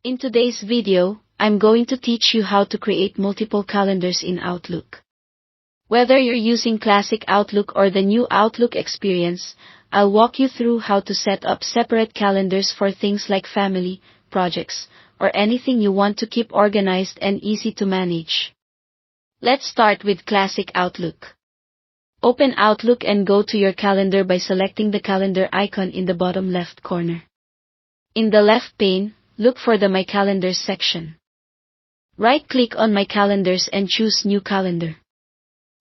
In today's video, I'm going to teach you how to create multiple calendars in Outlook. Whether you're using classic Outlook or the new Outlook experience, I'll walk you through how to set up separate calendars for things like family, projects, or anything you want to keep organized and easy to manage. Let's start with classic Outlook. Open Outlook and go to your calendar by selecting the calendar icon in the bottom left corner. In the left pane, look for the My Calendars section. Right-click on My Calendars and choose New Calendar.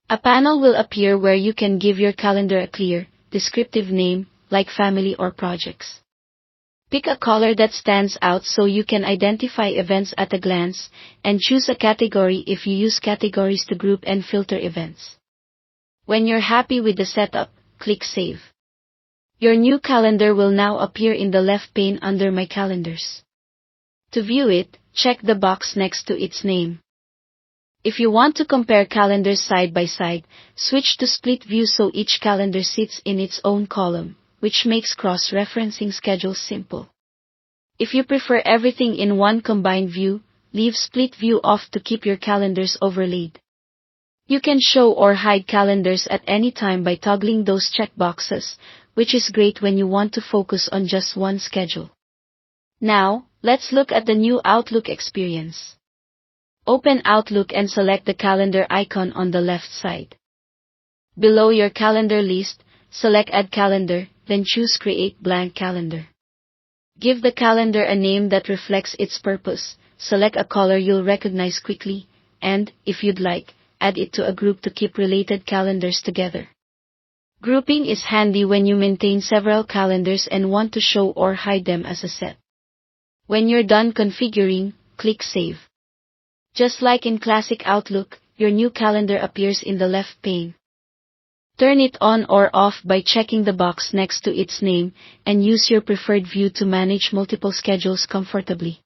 A panel will appear where you can give your calendar a clear, descriptive name, like family or projects. Pick a color that stands out so you can identify events at a glance, and choose a category if you use categories to group and filter events. When you're happy with the setup, click Save. Your new calendar will now appear in the left pane under My Calendars. To view it, check the box next to its name. If you want to compare calendars side by side, switch to Split View so each calendar sits in its own column, which makes cross-referencing schedules simple. If you prefer everything in one combined view, leave Split View off to keep your calendars overlaid. You can show or hide calendars at any time by toggling those checkboxes, which is great when you want to focus on just one schedule. Now, let's look at the new Outlook experience. Open Outlook and select the calendar icon on the left side. Below your calendar list, select Add Calendar, then choose Create Blank Calendar. Give the calendar a name that reflects its purpose, select a color you'll recognize quickly, and, if you'd like, add it to a group to keep related calendars together. Grouping is handy when you maintain several calendars and want to show or hide them as a set. When you're done configuring, click Save. Just like in classic Outlook, your new calendar appears in the left pane. Turn it on or off by checking the box next to its name, and use your preferred view to manage multiple schedules comfortably.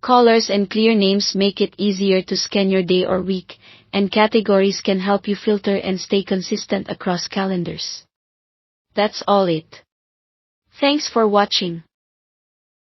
Colors and clear names make it easier to scan your day or week, and categories can help you filter and stay consistent across calendars. That's all it. Thanks for watching.